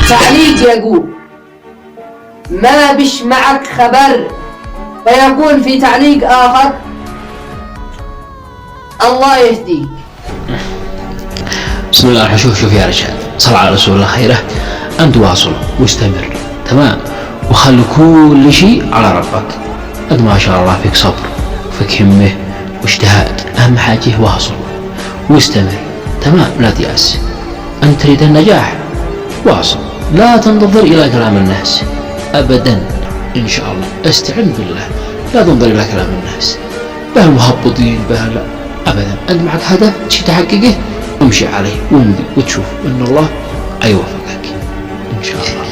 تعليق يقول: ما بش معك خبر. فيقول في تعليق آخر: الله يهديك. بسم الله. شوف يا رجال، صل على رسول الله خيره. أنت واصل واستمر، تمام، وخلي كل شيء على ربك. أنت ما شاء الله فيك صبر وفيك همة واجتهاد. أهم حاجة واصل واستمر، تمام، لا تيأس. أنت تريد النجاح، واصل، لا تنتظر إلى كلام الناس أبدا. إن شاء الله استعن بالله، لا تنظر إلى كلام الناس، به المهبطين به، لا أبدا. أنت معك هدف تشي تحققه، امشي عليه وامضي، وتشوف إن الله أيوفقك إن شاء الله.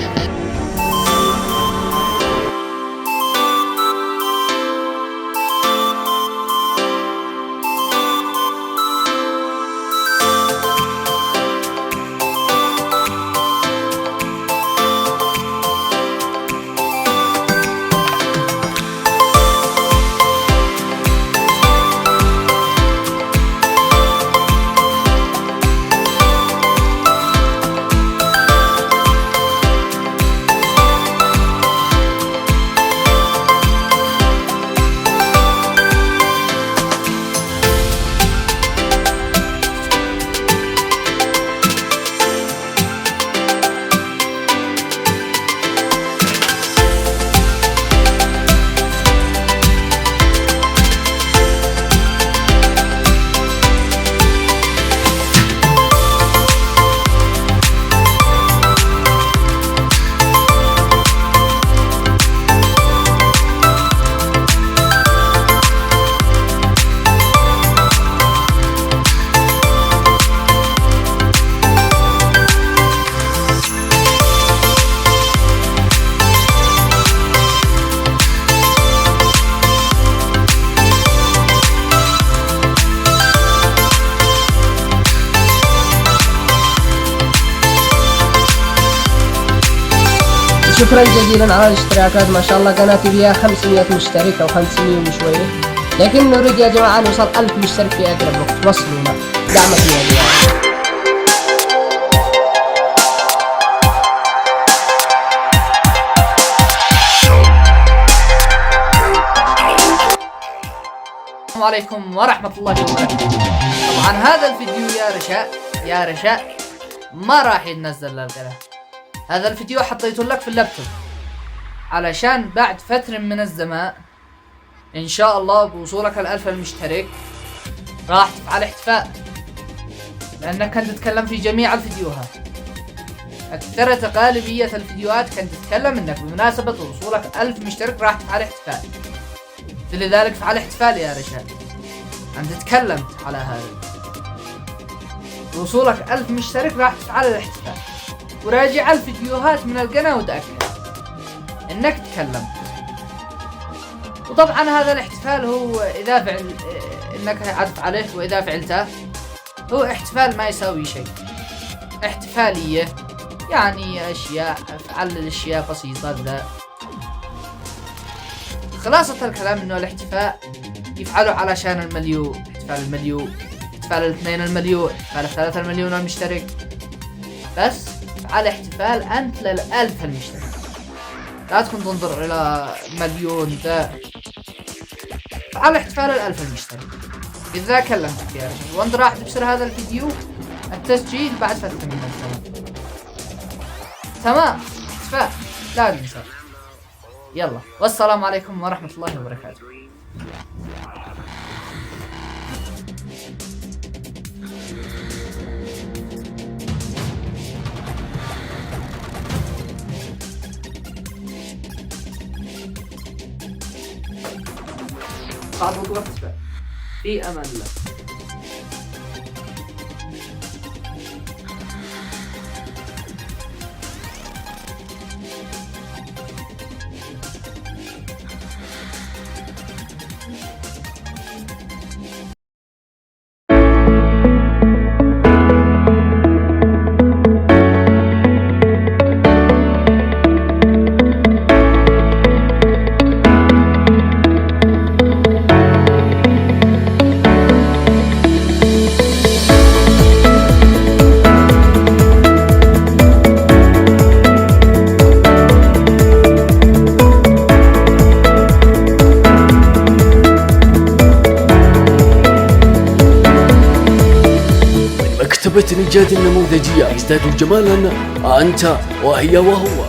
شكرا جزيلا على الاشتراكات. ما شاء الله قناتي فيها 500 مشترك او 500 وشويه، لكن نريد يا جماعه نوصل 1000 مشترك في اقرب وقت. وصلونا، دعمكم يا جماعه. السلام عليكم ورحمة الله وبركاته. طبعا هذا الفيديو يا رشاء ما راح يتنزل للقناة. هذا الفيديو حطيته لك في اللابتوب علشان بعد فترة من الزمان ان شاء الله بوصولك ال1000 المشترك راح تفعل احتفاء، لانك كنت تتكلم في جميع الفيديوهات. اكثر غالبية الفيديوهات كنت تتكلم انك بمناسبة وصولك 1000 مشترك راح تفعل احتفال. لذلك فعل احتفال يا رجال. انت تكلمت على هذا، وصولك 1000 مشترك راح تفعل الاحتفال. وراجع الفيديوهات من القناة وتأكد انك تكلمت. وطبعا هذا الاحتفال هو اذا فعل انك عدت عليه، واذا فعلته هو احتفال ما يساوي شيء. احتفالية يعني اشياء، افعل الاشياء بسيطة. ذا خلاصة الكلام انه الاحتفاء يفعلوا علشان المليون، احتفال المليون، احتفال 2 المليون، احتفال 3 المليون المشترك. بس افعل احتفال انت لل1000 المشترك، لا تكون تنظر الى مليون ذا. افعل احتفال 1000 المشترك. اذا كلمتك يا رجل وانت راح تبصر هذا الفيديو التسجيل بعد فترة من الزمن، تمام؟ احتفال لا ننسى. يلا، والسلام عليكم ورحمة الله وبركاته. بعد وقت في أمان الله. مكتبة نجاد النموذجية يزداد جمالا أنت وهي وهو.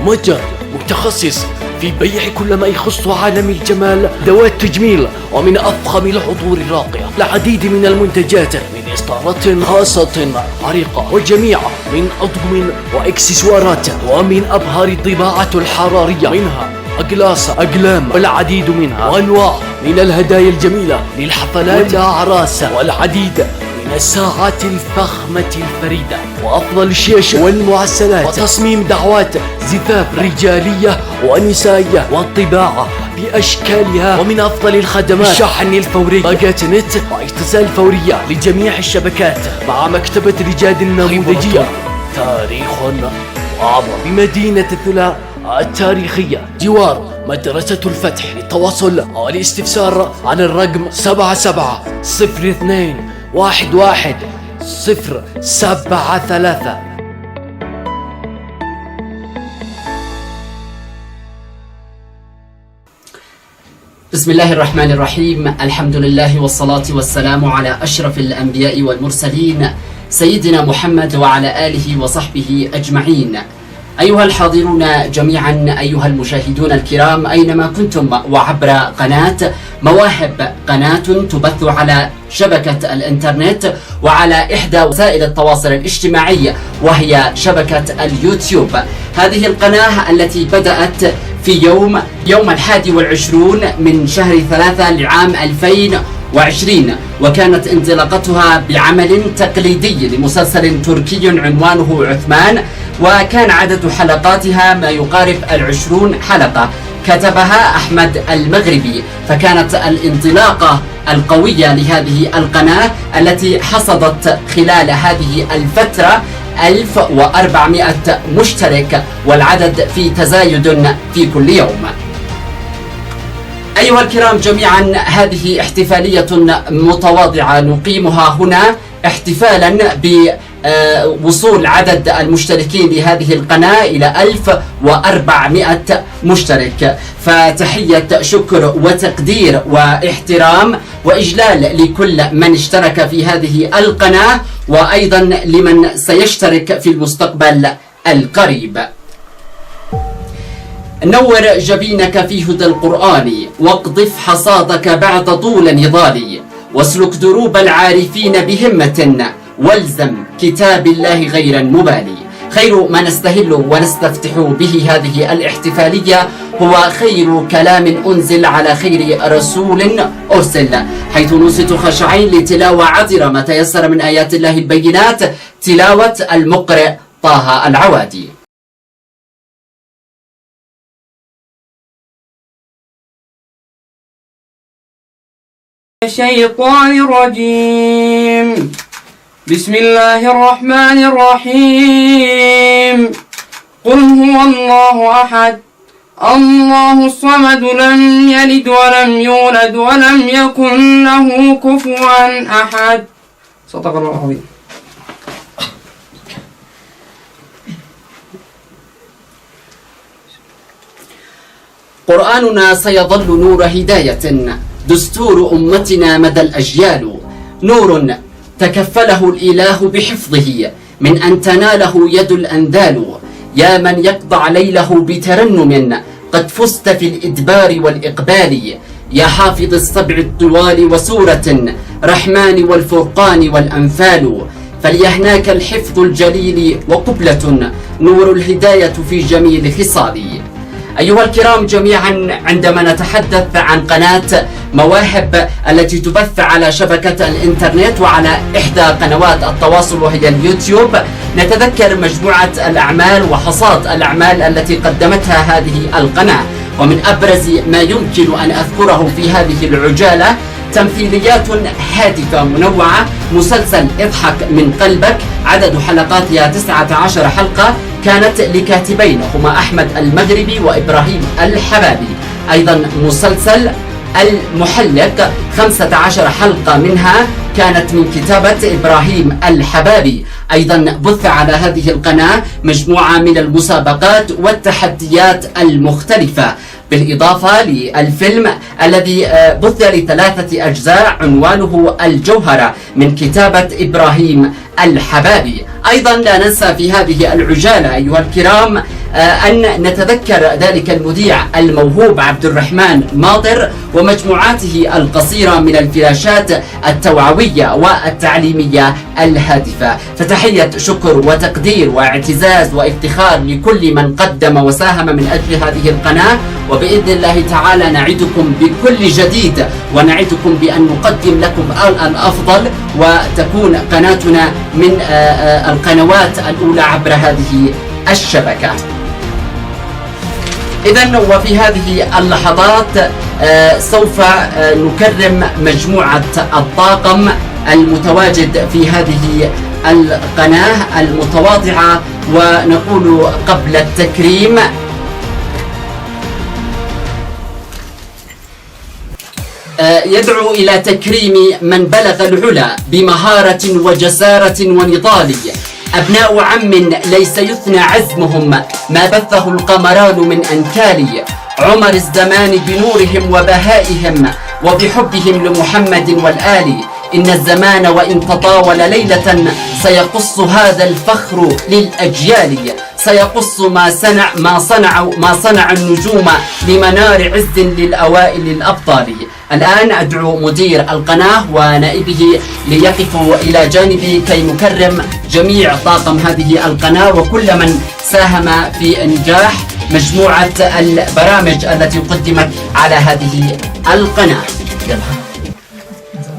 متجر متخصص في بيع كل ما يخص عالم الجمال، ذوات تجميل ومن أفخم العطور الراقية، العديد من المنتجات من إصدارات خاصة عريقة، وجميع من أطقم وإكسسوارات ومن أبهر الطباعة الحرارية، منها أقلاص أقلام والعديد منها، وأنواع من الهدايا الجميلة للحفلات والأعراس، والعديد من الساعات الفخمة الفريدة، وأفضل الشيش والمعسلات، وتصميم دعوات زفاف رجالية ونسائية، والطباعة بأشكالها، ومن أفضل الخدمات الشحن الفوري، باقات نت واتصال فورية لجميع الشبكات، مع مكتبة نجاد النموذجية. تاريخ أعظم بمدينة الثلاء التاريخية جوار مدرسة الفتح. للتواصل والاستفسار على الرقم 7702111073. بسم الله الرحمن الرحيم. الحمد لله والصلاة والسلام على أشرف الأنبياء والمرسلين سيدنا محمد وعلى آله وصحبه أجمعين. أيها الحاضرون جميعا، أيها المشاهدون الكرام أينما كنتم وعبر قناة مواهب، قناة تبث على شبكة الإنترنت وعلى إحدى وسائل التواصل الاجتماعي وهي شبكة اليوتيوب. هذه القناة التي بدأت في يوم 21 من شهر 3 لعام 2020، وكانت انطلاقتها بعمل تقليدي لمسلسل تركي عنوانه عثمان، وكان عدد حلقاتها ما يقارب 20 حلقة كتبها أحمد المغربي. فكانت الانطلاقة القوية لهذه القناة التي حصدت خلال هذه الفترة 1400 مشترك، والعدد في تزايد في كل يوم. أيها الكرام جميعا، هذه احتفالية متواضعة نقيمها هنا احتفالا بوصول عدد المشتركين لهذه القناة إلى 1400 مشترك. فتحية شكر وتقدير واحترام وإجلال لكل من اشترك في هذه القناة، وأيضا لمن سيشترك في المستقبل القريب. نور جبينك في هدى القرآن، واقضف حصادك بعد طول نضال، واسلك دروب العارفين بهمة، والزم كتاب الله غير مبالي. خير ما نستهل ونستفتح به هذه الاحتفالية هو خير كلام أنزل على خير رسول أرسل، حيث نوصت خشعين لتلاوة عطرة ما تيسر من آيات الله البينات، تلاوة المقرئ طه العوادي. الشيطان الرجيم. بسم الله الرحمن الرحيم. قل هو الله أحد الله الصمد لم يلد ولم يولد ولم يكن له كفوا أحد. صدق الله العظيم. قرآننا سيظل نور هداية، دستور أمتنا مدى الأجيال، نور تكفله الإله بحفظه من أن تناله يد الأنذال. يا من يقضع ليله بترنم قد فزت في الإدبار والإقبال، يا حافظ السبع الطوال وسورة رحمن والفرقان والأنفال. فليهناك الحفظ الجليل وقبلة نور الهداية في جميل خصالي. أيها الكرام جميعا، عندما نتحدث عن قناة مواهب التي تبث على شبكة الإنترنت وعلى إحدى قنوات التواصل وهي اليوتيوب، نتذكر مجموعة الأعمال وحصاد الأعمال التي قدمتها هذه القناة. ومن أبرز ما يمكن أن أذكره في هذه العجالة تمثيليات هادفة منوعة، مسلسل اضحك من قلبك عدد حلقاتها 19 حلقة، كانت لكاتبين هما أحمد المغربي وإبراهيم الحبابي. أيضا مسلسل المحلق 15 حلقة منها كانت من كتابة إبراهيم الحبابي. أيضا بث على هذه القناة مجموعة من المسابقات والتحديات المختلفة. بالإضافة للفيلم الذي بث ل3 أجزاء عنوانه الجوهرة من كتابة إبراهيم الحبابي. أيضا لا ننسى في هذه العجالة أيها الكرام أن نتذكر ذلك المذيع الموهوب عبد الرحمن ماطر ومجموعاته القصيرة من الفلاشات التوعوية والتعليمية الهادفة. فتحية شكر وتقدير واعتزاز وافتخار لكل من قدم وساهم من أجل هذه القناة، وبإذن الله تعالى نعدكم بكل جديد ونعدكم بأن نقدم لكم الأفضل وتكون قناتنا من القنوات الأولى عبر هذه الشبكة. إذن وفي هذه اللحظات سوف نكرم مجموعة الطاقم المتواجد في هذه القناة المتواضعة، ونقول قبل التكريم يدعو إلى تكريم من بلغ العلا بمهارة وجسارة ونضال، أبناء عم ليس يثنى عزمهم ما بثه القمران من أنكال، عمر الزمان بنورهم وبهائهم وبحبهم لمحمد والآل، إن الزمان وإن تطاول ليلة سيقص هذا الفخر للأجيال، سيقص ما صنع النجوم لمنار عز للأوائل الأبطال. الآن أدعو مدير القناة ونائبه ليقفوا إلى جانبي كي نكرم جميع طاقم هذه القناة وكل من ساهم في إنجاح مجموعة البرامج التي قدمت على هذه القناة.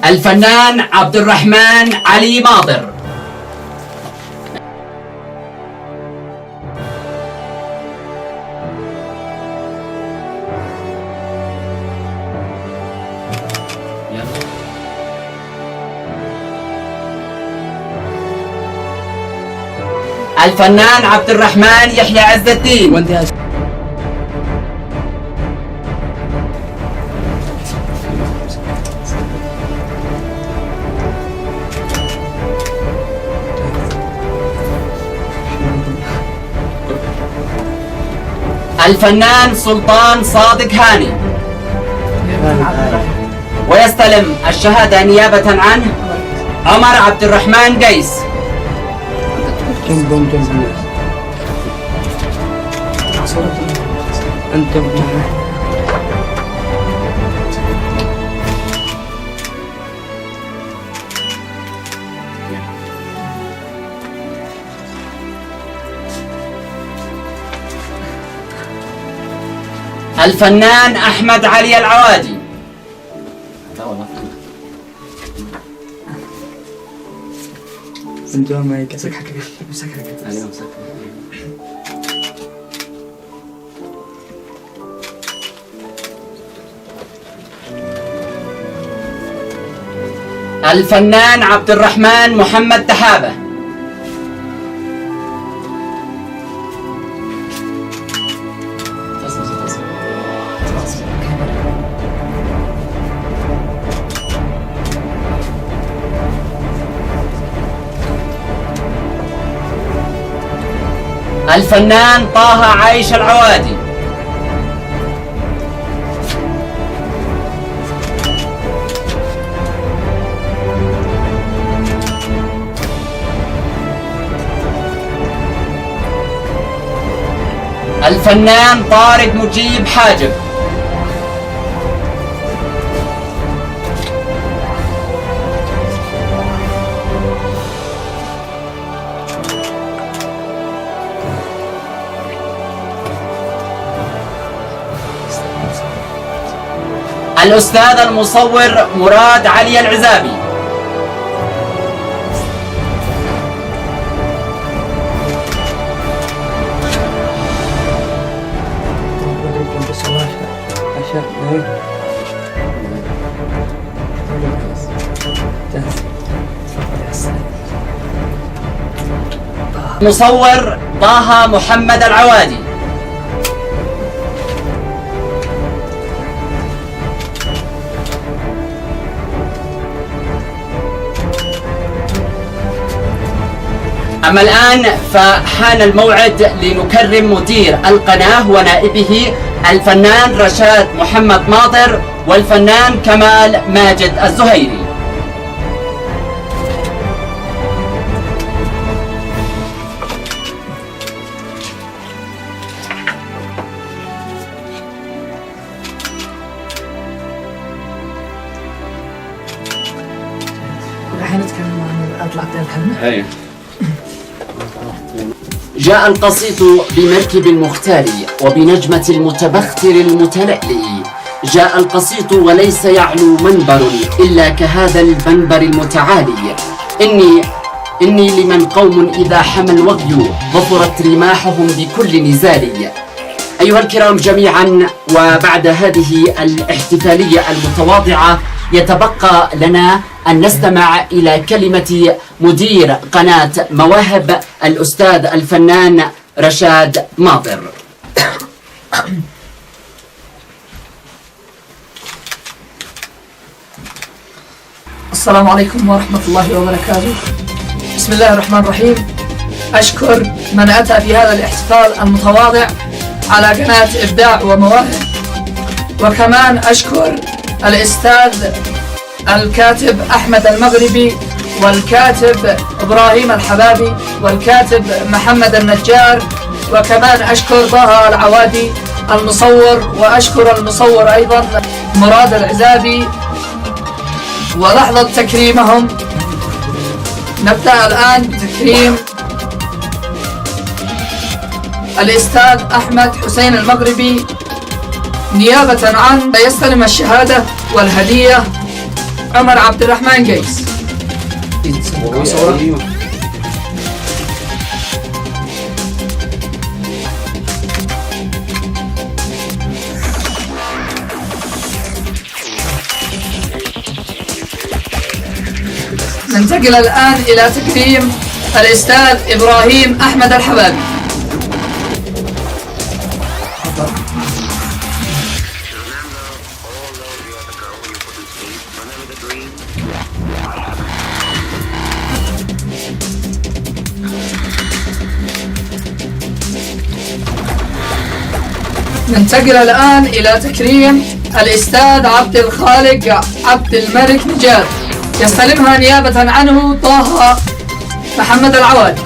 الفنان عبد الرحمن علي ماطر. الفنان عبد الرحمن يحيى عز الدين. الفنان سلطان صادق هاني. ويستلم الشهادة نيابة عنه عمر عبد الرحمن قيس. الفنان أحمد علي العوادي. الفنان عبد الرحمن محمد تحابة. الفنان طه عايش العوادي. الفنان طارق مجيب حاجب. الأستاذ المصور مراد علي العزابي. مصور طه محمد العوادي. أما الآن فحان الموعد لنكرم مدير القناة ونائبه الفنان رشاد محمد ماطر والفنان كمال ماجد الزهيري. الحين نتكلم عن اطلع الكلمة. جاء القصيد بمركب المختار وبنجمة المتبختر المتلألئ. جاء القصيد وليس يعلو منبر إلا كهذا المنبر المتعالي. إني لمن قوم إذا حمى الوغي ظفرت رماحهم بكل نزال. أيها الكرام جميعا، وبعد هذه الاحتفالية المتواضعة يتبقى لنا أن نستمع إلى كلمة مدير قناة مواهب الأستاذ الفنان رشاد ماطر. السلام عليكم ورحمة الله وبركاته. بسم الله الرحمن الرحيم. أشكر من أتى في هذا الاحتفال المتواضع على قناة إبداع ومواهب، وكمان أشكر الأستاذ الكاتب أحمد المغربي والكاتب إبراهيم الحبابي والكاتب محمد النجار، وكمان أشكر طه العوادي المصور، وأشكر المصور أيضا مراد العزابي. ولحظة تكريمهم نبدأ الآن بتكريم الأستاذ أحمد حسين المغربي نيابة عن يستلم الشهادة والهدية عمر عبد الرحمن قيس. ننتقل الآن إلى تكريم الأستاذ إبراهيم أحمد الحبابي. ننتقل الآن إلى تكريم الأستاذ عبد الخالق عبد الملك نجاد، يستلمها نيابة عنه طه محمد العوادي.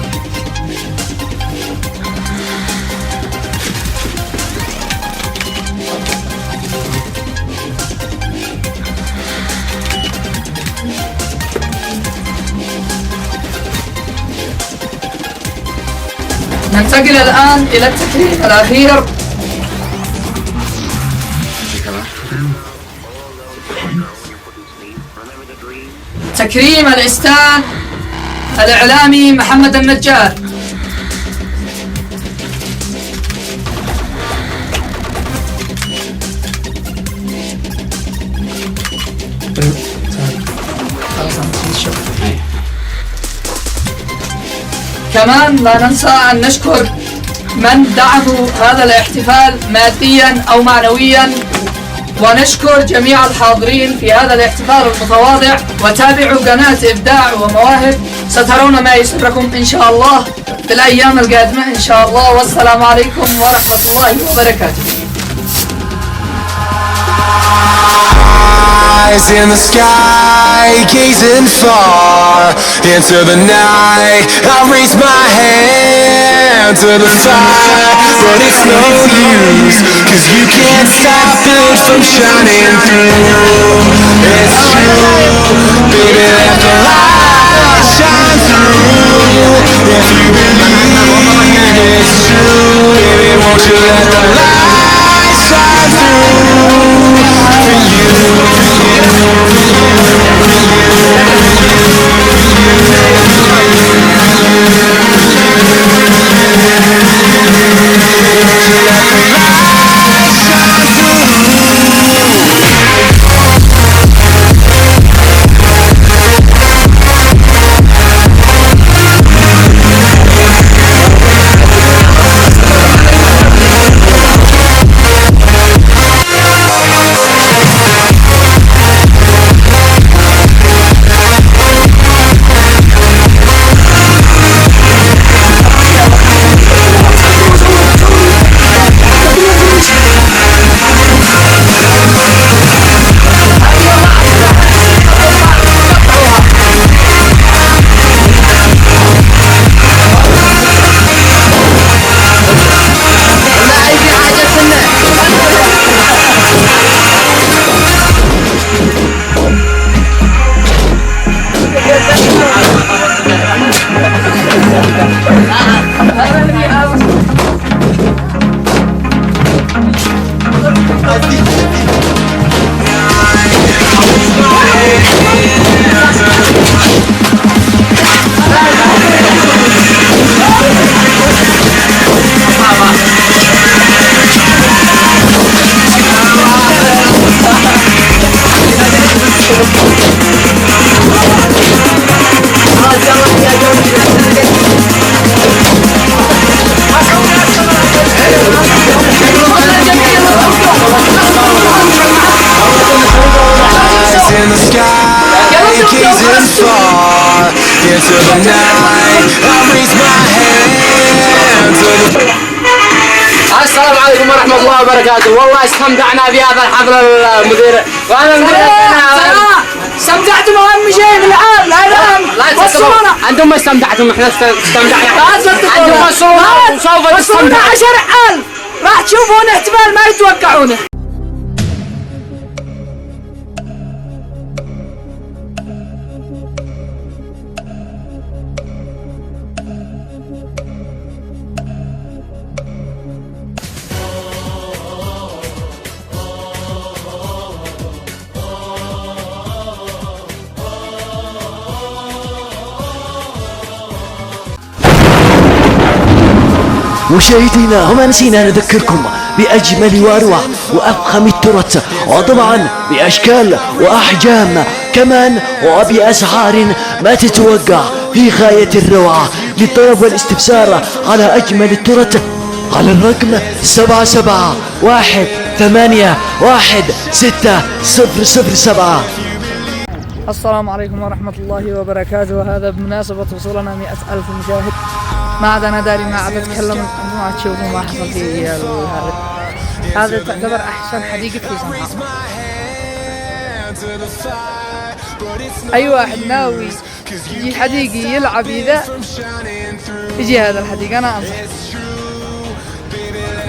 ننتقل الآن إلى التكريم الأخير، تكريم الأستاذ الإعلامي محمد النجار. كمان لا ننسى أن نشكر من دعموا هذا الاحتفال ماديا أو معنويا، ونشكر جميع الحاضرين في هذا الاحتفال المتواضع. وتابعوا قناة إبداع ومواهب، سترون ما يسركم إن شاء الله في الأيام القادمة إن شاء الله. والسلام عليكم ورحمة الله وبركاته. Eyes in the sky, gazing far into the night. I raise my hand to the fire, but it's no use, 'cause you can't stop it from shining through. It's true, baby, let the light shine through. If you believe it's true, baby, won't you let the light shine through for you. وبركاته. والله استمتعنا بهذا الحفل المدير وأنا المدير. استمتعتم اهم شيء الان. لا وصلونا. أنتم ما استمتعتم، إحنا استمتعنا. أنتم وصلونا وسوف وصلونا تستمتعوا. 10,000 راح تشوفون احتمال ما يتوقعونه. مشاهدينا، وما نسينا نذكركم بأجمل وأروع وأفخم الترث، وطبعا بأشكال وأحجام كمان وبأسعار ما تتوقع في غاية الروعة. للطلب والاستفسار على أجمل الترث على الرقم 7718160007. السلام عليكم ورحمة الله وبركاته. وهذا بمناسبة وصولنا 100,000 مشاهد. ما عاد أنا داري، ما عاد أتكلم، أنتم ما تشوفوا ما حصل في هذا تعتبر أحسن حديقة في صنعاء. أي واحد ناوي يجي حديقي يلعب إذا يجي هذا الحديقة، أنا أنصح.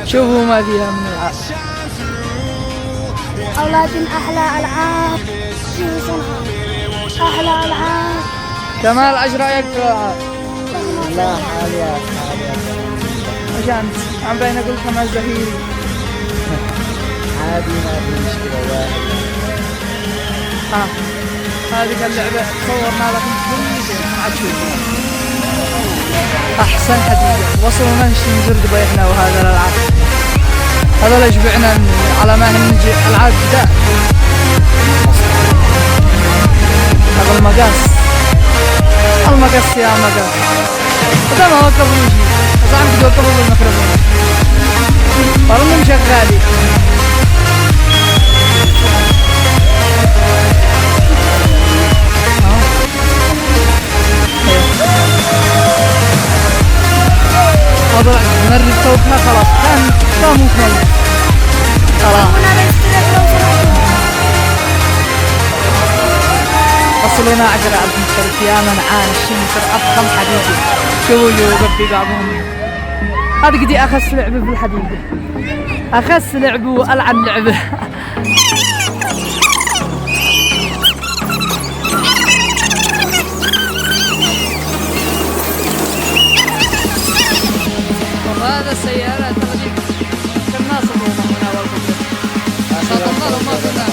شوفوا ما فيها من العاب. أولاد أحلى ألعاب في صنعاء، أحلى ألعاب. كمال ايش رايك في الالعاب؟ لا حاليا ايش انت؟ عم بين اقول كمال زهيري. عادي ما في مشكلة. هذه اللعبة صورنا لكم كل شيء ما تشوفون. احسن حديقة وصلنا نزور دبي احنا وهذا الالعاب. هذا اللي يشبعنا على ما نجي العاب جداد. هذا المقاس يا مقاس. هذا ما وقفوا شيء، بس عم توقفوا بالميكروفون. والله شغالين. هذا نرد صوتنا خلاص، كان مكمل خلاص. وصلونا 10,000 مشترك. يا من عاش مصر أفخم حديقة. شوفوا يربي بعضهم. هذه قدي أخس لعبة في الحديقة، أخس لعبة وألعن لعبة. وهذا السيارات التي كنا صبونا هنا والقدر. صدقنا لما كنا.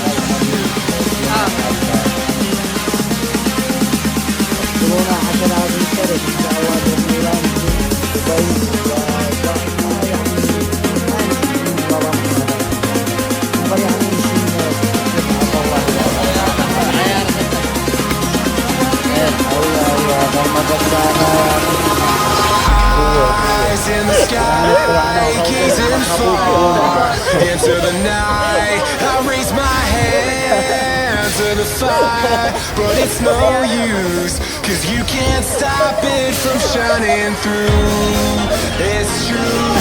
كورونا 10,000 مشترك إن شاء الله بإذن الله كويس. Eyes in the sky, gazing far into the night. I raise my hand to the fire, but it's no use, 'cause you can't stop it from shining through. It's true,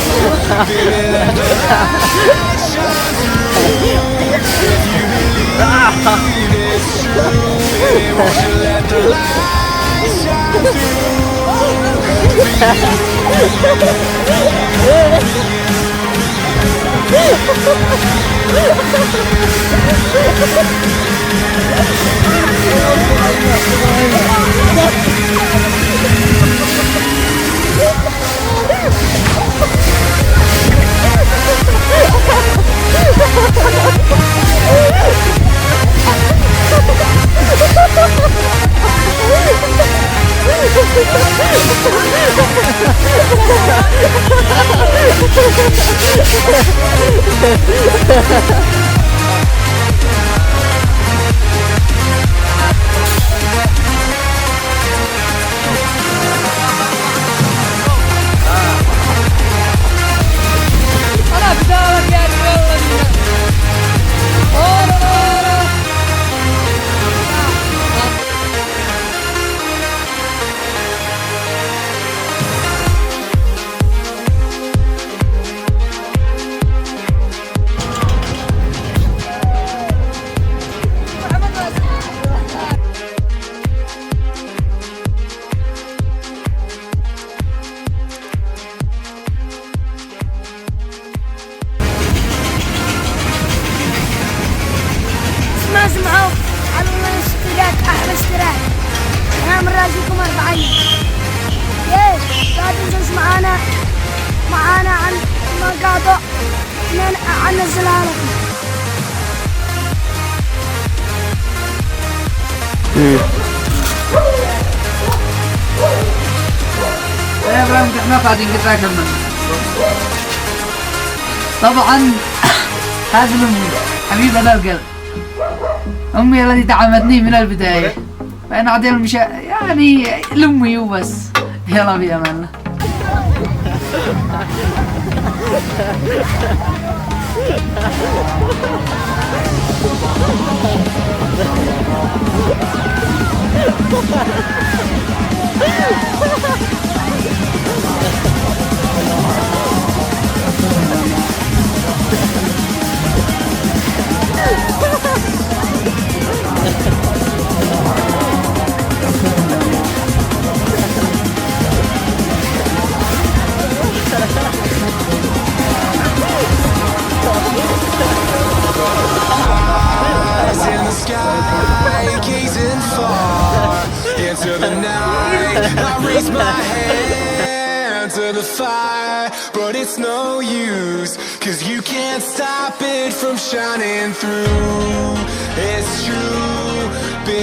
baby, let the light shine through. If you believe it's true, baby, won't you let the light shine through? أنا بدالك يا رجال. انزلها لكم. يا ابراهيم احنا قاعدين قطعة كمان. طبعا هذه الأمي حبيبة القلب، أمي التي دعمتني من البداية، فأنا عديل مش يعني لأمي وبس. يلا بأمان الله. Eyes in the sky, gazing far into the night. I raise my hand to the fire, but it's no use, 'cause you can't stop it from shining through. It's true, baby.